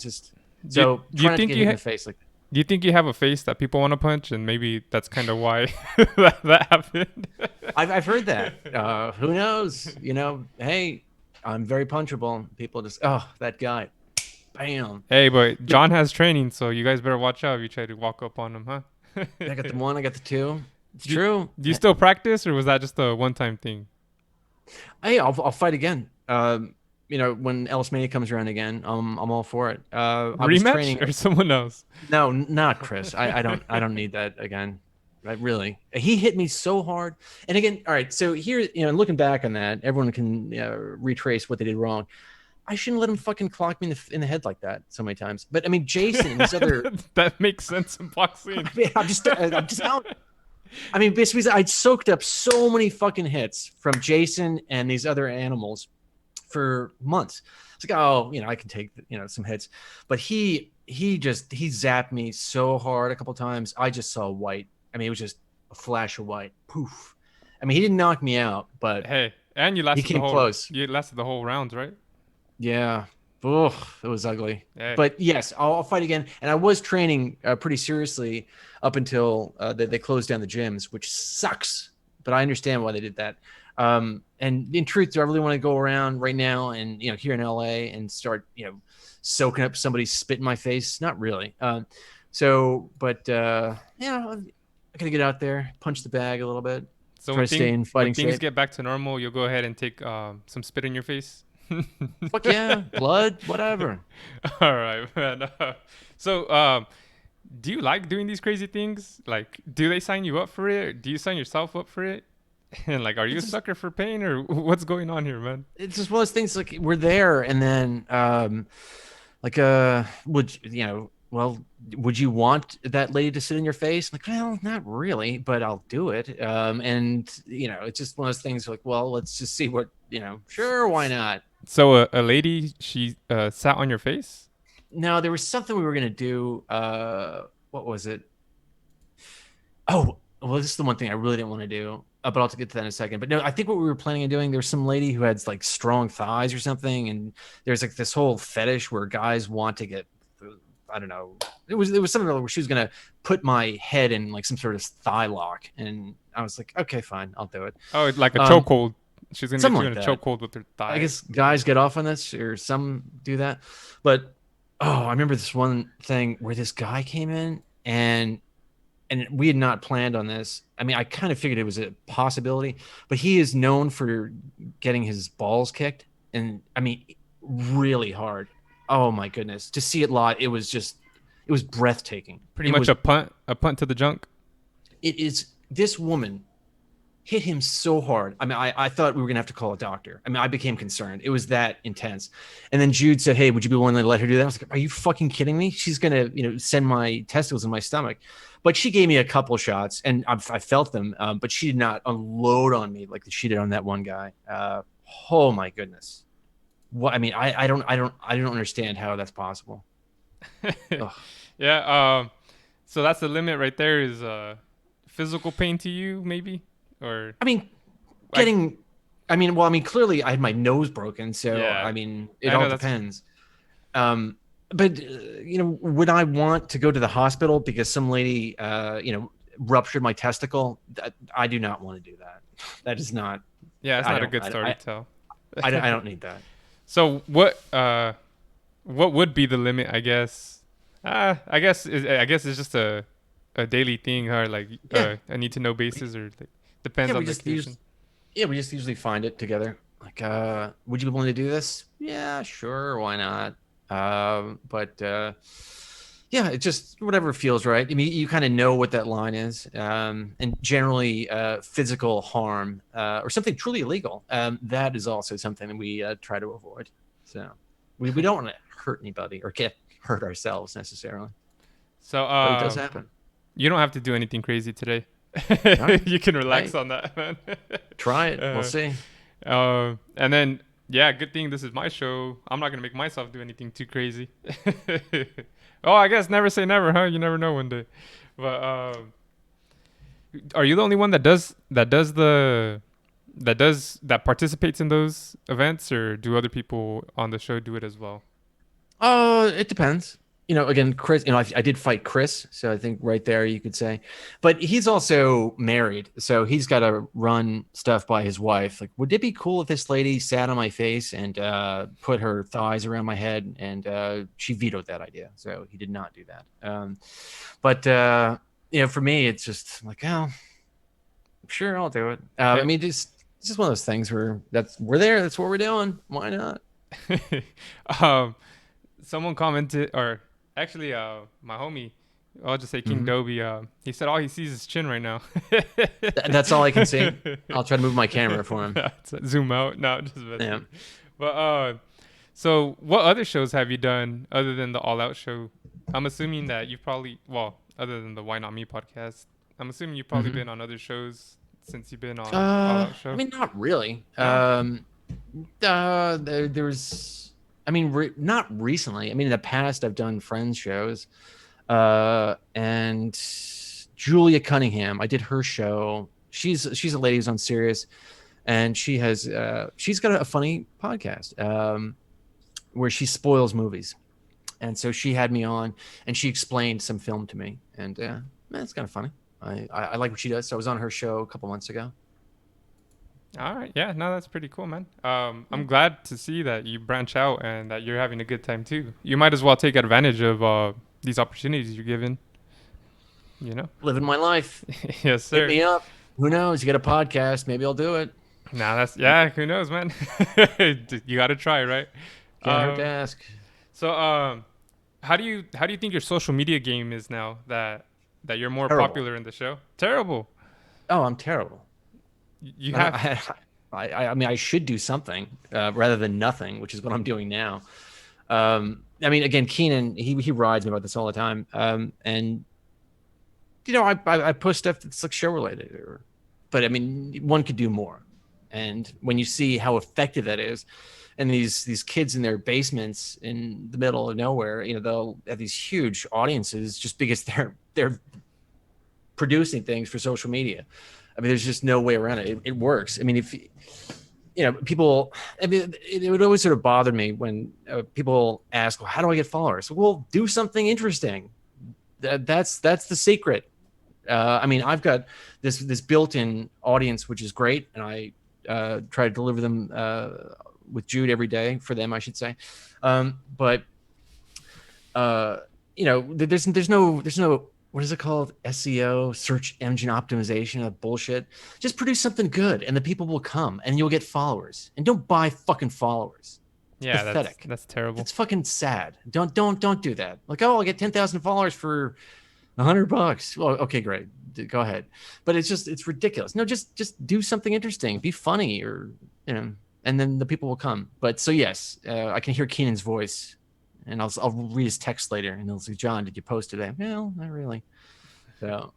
It's just Do you, so do you try not to think get hit you in ha- the face. Like, do you think you have a face that people want to punch, and maybe that's kind of why that happened? I've heard that. Who knows? Hey, I'm very punchable. People just, oh, that guy, bam. Hey, but But John has training, so you guys better watch out if you try to walk up on him, huh? I got the one, I got the two. It's do, true. do you still practice, or was that just a one-time thing? Hey, I'll fight again. When Ellis Mania comes around again, I'm all for it. I was Rematch training. or someone else? No, not Chris. I don't need that again. Really, he hit me so hard. And again, all right. So here, looking back on that, everyone can retrace what they did wrong. I shouldn't let him fucking clock me in the head like that so many times. But I mean, Jason and these other. That makes sense in boxing. I mean, I'm just telling. I mean, basically, I'd soaked up so many fucking hits from Jason and these other animals for months. It's like, oh, I can take some hits, but he zapped me so hard a couple times. I just saw white. I mean, it was just a flash of white. Poof. I mean, he didn't knock me out, but Hey, and he came close. you lasted the whole rounds, right? Yeah. Oh, it was ugly. Hey. But yes, I'll fight again. And I was training pretty seriously up until they closed down the gyms, which sucks. But I understand why they did that. And in truth, do I really want to go around right now and here in LA and start soaking up somebody's spit in my face? Not really. But I gotta get out there, punch the bag a little bit, So try to stay in when fighting things shape. get back to normal, you'll go ahead and take some spit in your face. Fuck yeah, blood, whatever. All right, man. So, do you like doing these crazy things? Like, do they sign you up for it? Do you sign yourself up for it? And like, are you a It's just, sucker for pain, or what's going on here, man? it's just one of those things. Like we're there, and then like would well, would you want that lady to sit in your face? Like, well, not really, but I'll do it. And it's just one of those things. Like, well, let's just see what Sure, why not? So, a lady, she sat on your face. No, there was something we were gonna do. What was it? Oh, well, this is the one thing I really didn't want to do. But I'll get to that in a second. But no, I think what we were planning on doing, there was some lady who had like strong thighs or something, and there's like this whole fetish where guys want to get, I don't know, it was something where she was gonna put my head in like some sort of thigh lock, and I was like, okay, fine, I'll do it. Oh, it's like a Um, chokehold. She's gonna get Something you like in a that. chokehold with her I thigh. guess guys get off on this, or some do that. But oh, I remember this one thing where this guy came in and we had not planned on this. I mean, I kind of figured it was a possibility, but he is known for getting his balls kicked, and I mean, really hard. Oh my goodness, to see it live, it was breathtaking. Pretty It much was, a punt to the junk. it is. This woman hit him so hard. I mean, I thought we were gonna have to call a doctor. I mean, I became concerned. It was that intense. And then Jude said, "Hey, would you be willing to let her do that?" I was like, "Are you fucking kidding me? She's gonna, send my testicles in my stomach." But she gave me a couple shots, and I felt them. But she did not unload on me like she did on that one guy. Oh my goodness. What I mean, I don't understand how that's possible. Ugh. Yeah. So that's the limit right there. Is physical pain to you, maybe, or I mean, like, getting. I mean, clearly I had my nose broken, so yeah. I mean, it I all know that's depends. But would I want to go to the hospital because some lady, ruptured my testicle? I do not want to do that. That is not. yeah. It's I not a don't. good story to tell. I don't need that. So what would be the limit? I guess. I guess it's just a daily thing, or like Yeah. a need to know We- basis, or like, depends Yeah. on the condition. We just usually find it together. Like, would you be willing to do this? Yeah, sure. Why not? But yeah, it just whatever feels right. I mean, you kind of know what that line is, and generally, physical harm or something truly illegal. That is also something that we try to avoid. So we don't want to hurt anybody or get hurt ourselves necessarily, So but it does happen. you don't have to do anything crazy today. All right, You can relax hey, on that, man. try it. We'll uh, see. and then yeah, good thing this is my show. I'm not gonna make myself do anything too crazy. Oh, I guess never say never, huh? You never know one day. But are you the only one that participates in those events, or do other people on the show do it as well? It depends. Again, Chris, I did fight Chris, so I think right there you could say, but he's also married, so he's got to run stuff by his wife. Like, would it be cool if this lady sat on my face and put her thighs around my head? And she vetoed that idea, so he did not do that. But for me, it's just like, oh, sure, I'll do it. I Eh, mean, it's just one of those things where we're there. That's what we're doing. Why not? um, someone commented, or actually, my homie, I'll just say King Hmm. Dobie. He said all he sees is chin right now. That's all I can see. I'll try to move my camera for him. Zoom out. No, just Yeah. messing. But so what other shows have you done other than the All Out show? I'm assuming that you've probably, well, other than the Why Not Me podcast, I'm assuming you've probably Hmm. been on other shows since you've been on All Out I show. mean, not really. No. There was, I mean, not recently. I mean, in the past, I've done Friends shows, and Julia Cunningham. I did her show. She's a lady who's on Sirius, and she's got a funny podcast, where she spoils movies, and so she had me on, and she explained some film to me, and man, it's kind of funny. I like what she does. So I was on her show a couple months ago. All right. Yeah. No, that's pretty cool, man. I'm glad to see that you branch out and that you're having a good time too. You might as well take advantage of these opportunities you're given. You know. Living my life. Yes, Hit sir. me up. Who knows? You got a podcast. Maybe I'll do it. Nah, that's Who knows, man? You got to try, right? Can't hurt to Um, ask. so, how do you think your social media game is now that you're more Terrible. popular in the show? Terrible. Oh, I'm terrible. You I, don't, have. I mean, I should do something rather than nothing, which is what I'm doing now. I mean, again, Keenan, he rides me about this all the time. And I post stuff that's like show related, but I mean, one could do more. And when you see how effective that is, and these kids in their basements in the middle of nowhere, they'll have these huge audiences just because they're producing things for social media. I mean, there's just no way around it. It works. I mean, if people, I mean, it would always sort of bother me when people ask, well, how do I get followers? Well, do something interesting. That's the secret. I mean, I've got this built-in audience, which is great, and I try to deliver them with Jude every day for them, I should say. But there's no what is it called, SEO, search engine optimization, of bullshit. Just produce something good, and the people will come, and you'll get followers. And don't buy fucking followers. It's Yeah, that's pathetic. that's terrible. It's fucking sad. Don't do that. Like, oh, I'll get 10,000 followers for $100. Well, okay, great. Go ahead. But it's ridiculous. No, just do something interesting. Be funny, or and then the people will come. But so yes, I can hear Keenan's voice, and I'll read his text later, and he'll say, "John, did you post today?" Well, not really. So